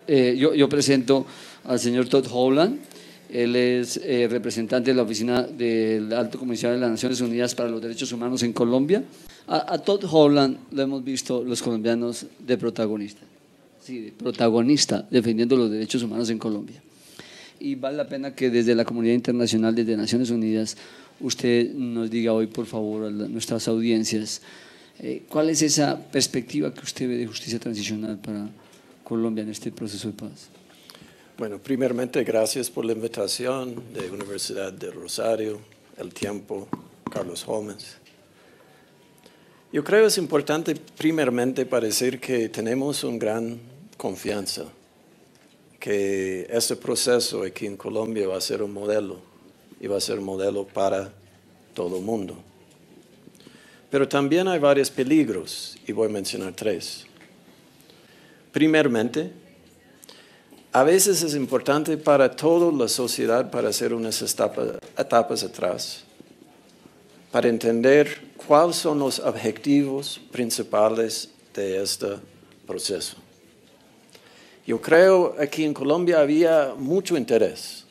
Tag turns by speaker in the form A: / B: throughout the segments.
A: Yo presento al señor Todd Howland. Él es representante de la Oficina del Alto Comisionado de las Naciones Unidas para los Derechos Humanos en Colombia. A Todd Howland lo hemos visto los colombianos de protagonista. Sí, de protagonista defendiendo los derechos humanos en Colombia. Y vale la pena que desde la comunidad internacional, desde Naciones Unidas, usted nos diga hoy, por favor, a nuestras audiencias, ¿cuál es esa perspectiva que usted ve de justicia transicional para Colombia en este proceso de paz?
B: Bueno, primeramente, gracias por la invitación de Universidad de Rosario, El Tiempo, Carlos Holmes. Yo creo que es importante, primeramente, para decir que tenemos una gran confianza que este proceso aquí en Colombia va a ser un modelo y va a ser un modelo para todo el mundo. Pero también hay varios peligros y voy a mencionar tres. Primeramente, a veces es importante para toda la sociedad para hacer unas etapas atrás, para entender cuáles son los objetivos principales de este proceso. Yo creo que aquí en Colombia había mucho interés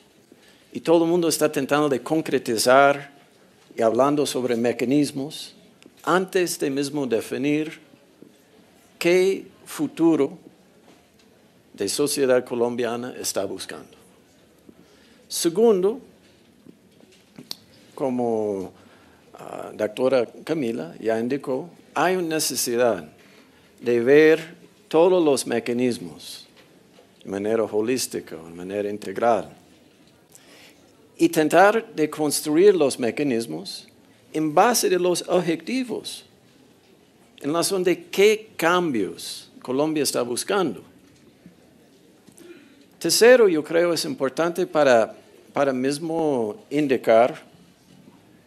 B: y todo el mundo está tratando de concretizar y hablando sobre mecanismos antes de mismo definir qué futuro de sociedad colombiana está buscando. Segundo, como doctora Camila ya indicó, hay una necesidad de ver todos los mecanismos de manera holística, de manera integral, y tratar de construir los mecanismos en base de los objetivos, en razón de qué cambios Colombia está buscando. Tercero, yo creo es importante para mismo indicar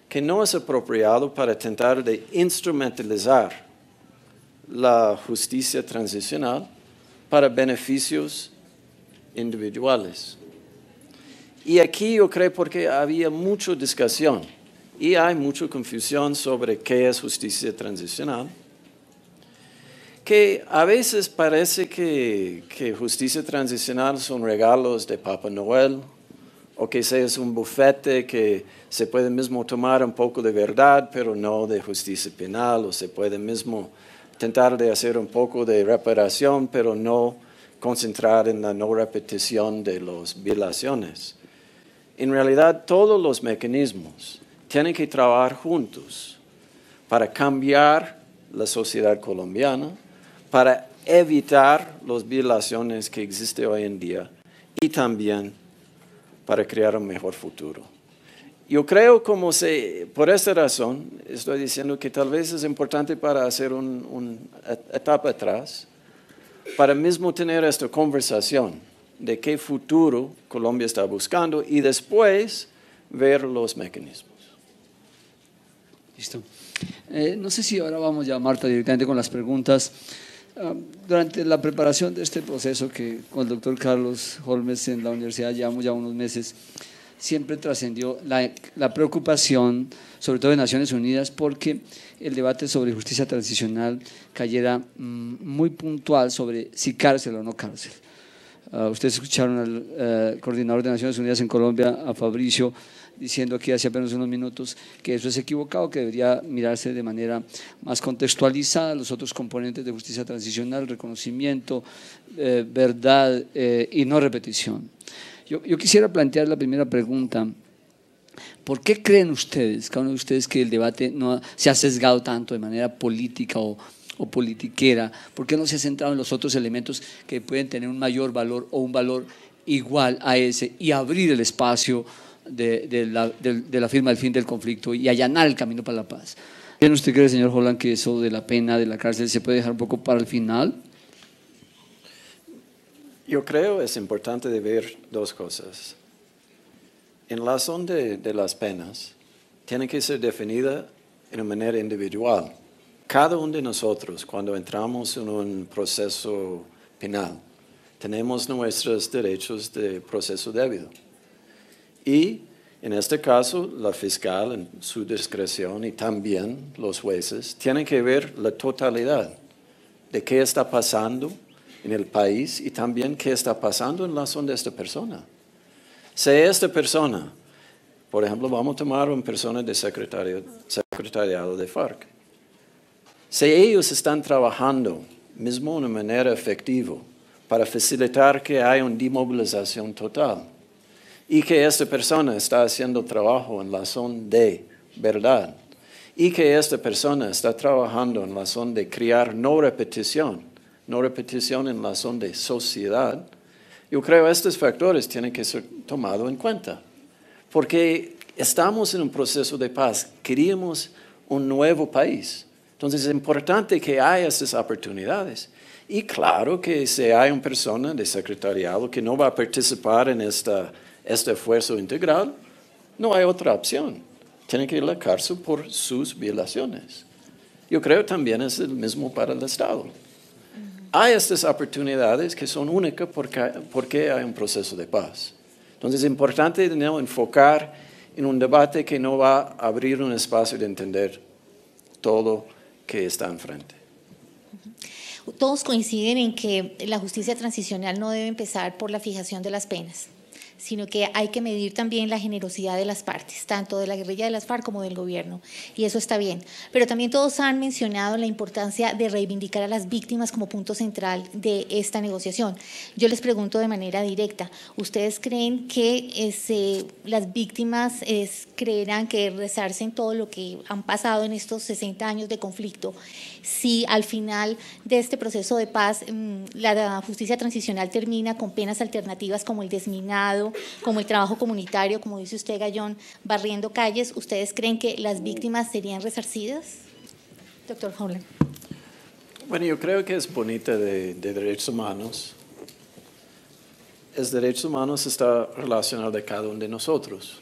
B: que no es apropiado para tratar de instrumentalizar la justicia transicional para beneficios individuales. Y aquí yo creo porque había mucha discusión y hay mucha confusión sobre qué es justicia transicional, que a veces parece que justicia transicional son regalos de Papá Noel, o que es un bufete que se puede mismo tomar un poco de verdad, pero no de justicia penal, o se puede mismo tratar de hacer un poco de reparación, pero no concentrar en la no repetición de las violaciones. En realidad, todos los mecanismos tienen que trabajar juntos para cambiar la sociedad colombiana, para evitar las violaciones que existen hoy en día y también para crear un mejor futuro. Yo creo por esta razón, estoy diciendo que tal vez es importante para hacer una etapa atrás, para mismo tener esta conversación de qué futuro Colombia está buscando y después ver los mecanismos.
A: Listo. No sé si ahora vamos ya, Marta, directamente con las preguntas. Durante la preparación de este proceso que con el doctor Carlos Holmes en la universidad llevamos ya unos meses, siempre trascendió la preocupación, sobre todo de Naciones Unidas, porque el debate sobre justicia transicional cayera muy puntual sobre si cárcel o no cárcel. Ustedes escucharon al coordinador de Naciones Unidas en Colombia, a Fabricio, diciendo aquí hace apenas unos minutos que eso es equivocado, que debería mirarse de manera más contextualizada los otros componentes de justicia transicional, reconocimiento, verdad y no repetición. Yo quisiera plantear la primera pregunta. ¿Por qué creen ustedes, cada uno de ustedes, que el debate no se ha sesgado tanto de manera política o politiquera? ¿Por qué no se ha centrado en los otros elementos que pueden tener un mayor valor o un valor igual a ese y abrir el espacio de la firma del fin del conflicto y allanar el camino para la paz? ¿Cree usted, señor Holland, que eso de la pena, de la cárcel, se puede dejar un poco para el final?
B: Yo creo es importante de ver dos cosas. En la razón de las penas, tiene que ser definida de manera individual. Cada uno de nosotros, cuando entramos en un proceso penal, tenemos nuestros derechos de proceso debido. Y en este caso, la fiscal, en su discreción, y también los jueces, tienen que ver la totalidad de qué está pasando en el país y también qué está pasando en la zona de esta persona. Si esta persona, por ejemplo, vamos a tomar una persona de secretariado de FARC. Si ellos están trabajando mismo de una manera efectiva para facilitar que haya una demovilización total y que esta persona está haciendo trabajo en la zona de verdad y que esta persona está trabajando en la zona de crear no repetición en la zona de sociedad, yo creo que estos factores tienen que ser tomados en cuenta. Porque estamos en un proceso de paz, queríamos un nuevo país. Entonces es importante que haya estas oportunidades. Y claro que si hay una persona de secretariado que no va a participar en este esfuerzo integral, no hay otra opción. Tiene que ir a la cárcel por sus violaciones. Yo creo también es el mismo para el Estado. Hay estas oportunidades que son únicas porque hay un proceso de paz. Entonces es importante no enfocar en un debate que no va a abrir un espacio de entender todo que está enfrente.
C: Todos coinciden en que la justicia transicional no debe empezar por la fijación de las penas, sino que hay que medir también la generosidad de las partes, tanto de la guerrilla de las FARC como del gobierno, y eso está bien. Pero también todos han mencionado la importancia de reivindicar a las víctimas como punto central de esta negociación. Yo les pregunto de manera directa, ¿ustedes creen que las víctimas creerán que resarcen todo lo que han pasado en estos 60 años de conflicto, si al final de este proceso de paz la justicia transicional termina con penas alternativas como el desminado, como el trabajo comunitario, como dice usted, Gallón, barriendo calles? ¿Ustedes creen que las víctimas serían resarcidas? Doctor Holland.
B: Bueno, yo creo que es bonita de derechos humanos. Los derechos humanos está relacionado de cada uno de nosotros.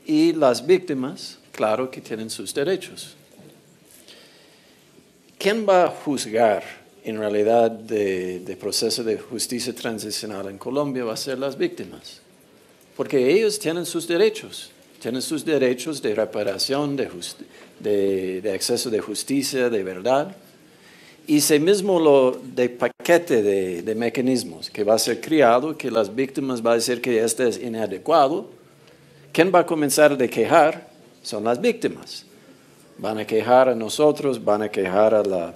B: Y las víctimas, claro que tienen sus derechos. ¿Quién va a juzgar en realidad de proceso de justicia transicional en Colombia? Va a ser las víctimas, porque ellos tienen sus derechos de reparación, de acceso de justicia, de verdad, y ese mismo de paquete de mecanismos que va a ser creado, que las víctimas van a decir que este es inadecuado. ¿Quién va a comenzar a quejar? Son las víctimas. Van a quejar a nosotros, van a quejar a la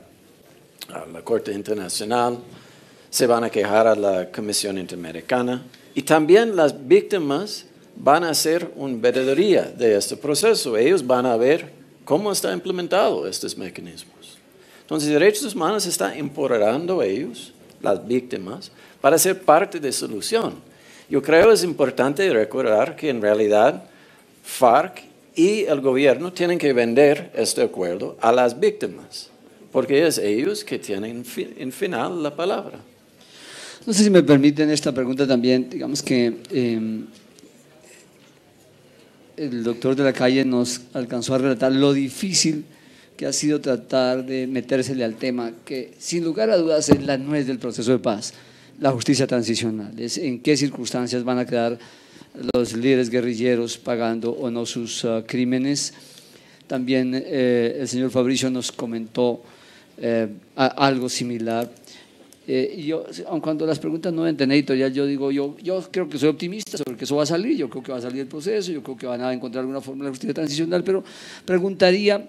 B: Corte Internacional, se van a quejar a la Comisión Interamericana y también las víctimas van a hacer una veeduría de este proceso. Ellos van a ver cómo está implementado estos mecanismos. Entonces, derechos humanos está empoderando a ellos, las víctimas, para ser parte de la solución. Yo creo que es importante recordar que en realidad FARC y el gobierno tienen que vender este acuerdo a las víctimas, porque es ellos que tienen en final la palabra.
A: No sé si me permiten esta pregunta también. Digamos que el doctor de la Calle nos alcanzó a relatar lo difícil que ha sido tratar de metérsele al tema, que sin lugar a dudas es la nuez del proceso de paz, la justicia transicional. Es en qué circunstancias van a quedar los líderes guerrilleros pagando o no sus crímenes. También el señor Fabricio nos comentó algo similar. Yo, aun cuando las preguntas no ven editorial, yo digo, yo creo que soy optimista sobre que eso va a salir, yo creo que va a salir el proceso, yo creo que van a encontrar alguna forma de justicia transicional, pero preguntaría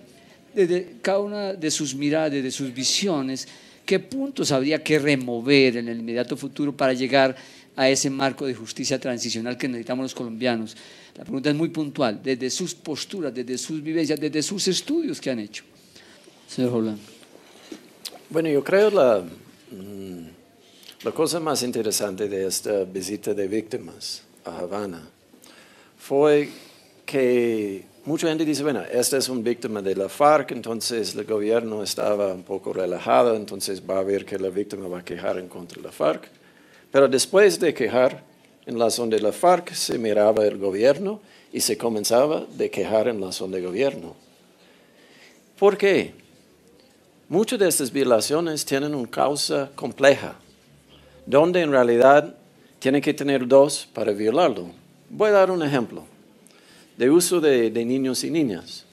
A: desde cada una de sus miradas, de sus visiones, qué puntos habría que remover en el inmediato futuro para llegar a ese marco de justicia transicional que necesitamos los colombianos. La pregunta es muy puntual, desde sus posturas, desde sus vivencias, desde sus estudios que han hecho. Señor Holland.
B: Bueno, yo creo la cosa más interesante de esta visita de víctimas a Havana fue que mucha gente dice, bueno, esta es una víctima de la FARC, entonces el gobierno estaba un poco relajado, entonces va a ver que la víctima va a quejar en contra de la FARC. Pero después de quejar en la zona de la FARC, se miraba el gobierno y se comenzaba a quejar en la zona de gobierno. ¿Por qué? Muchas de estas violaciones tienen una causa compleja, donde en realidad tienen que tener dos para violarlo. Voy a dar un ejemplo de uso de niños y niñas.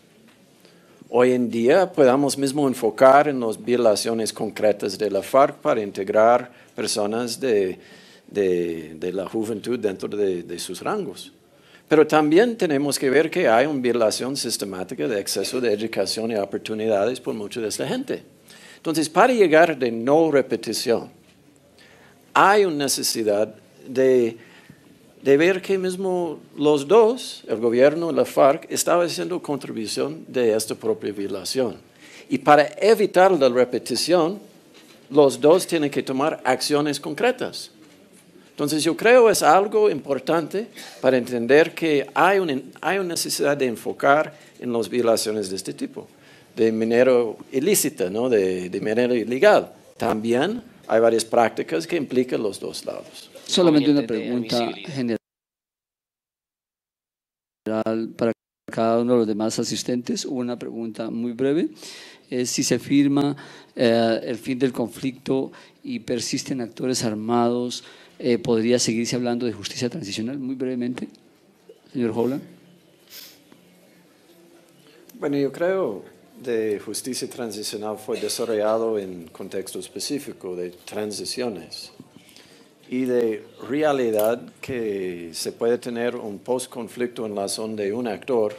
B: hoy en día podamos mismo enfocar en las violaciones concretas de la FARC para integrar personas de la juventud dentro de sus rangos. Pero también tenemos que ver que hay una violación sistemática de acceso de educación y oportunidades por mucha de esta gente. Entonces, para llegar de no repetición, hay una necesidad de ver que mismo los dos, el gobierno y la FARC, estaban haciendo contribución de esta propia violación. Y para evitar la repetición, los dos tienen que tomar acciones concretas. Entonces, yo creo que es algo importante para entender que hay una necesidad de enfocar en las violaciones de este tipo, de manera ilícita, ¿no? de manera ilegal. También hay varias prácticas que implican los dos lados.
A: Solamente una pregunta general para cada uno de los demás asistentes. Una pregunta muy breve. Si se firma el fin del conflicto y persisten actores armados, ¿podría seguirse hablando de justicia transicional? Muy brevemente, señor Holland.
B: Bueno, yo creo que justicia transicional fue desarrollado en contexto específico de transiciones y de realidad que se puede tener un post-conflicto en la zona de un actor,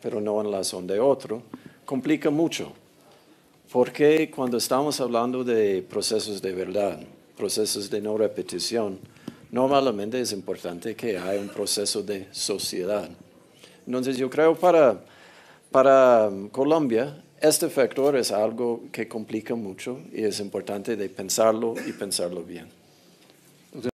B: pero no en la zona de otro, complica mucho. Porque cuando estamos hablando de procesos de verdad, procesos de no repetición, normalmente es importante que haya un proceso de sociedad. Entonces yo creo para Colombia, este factor es algo que complica mucho y es importante de pensarlo y pensarlo bien.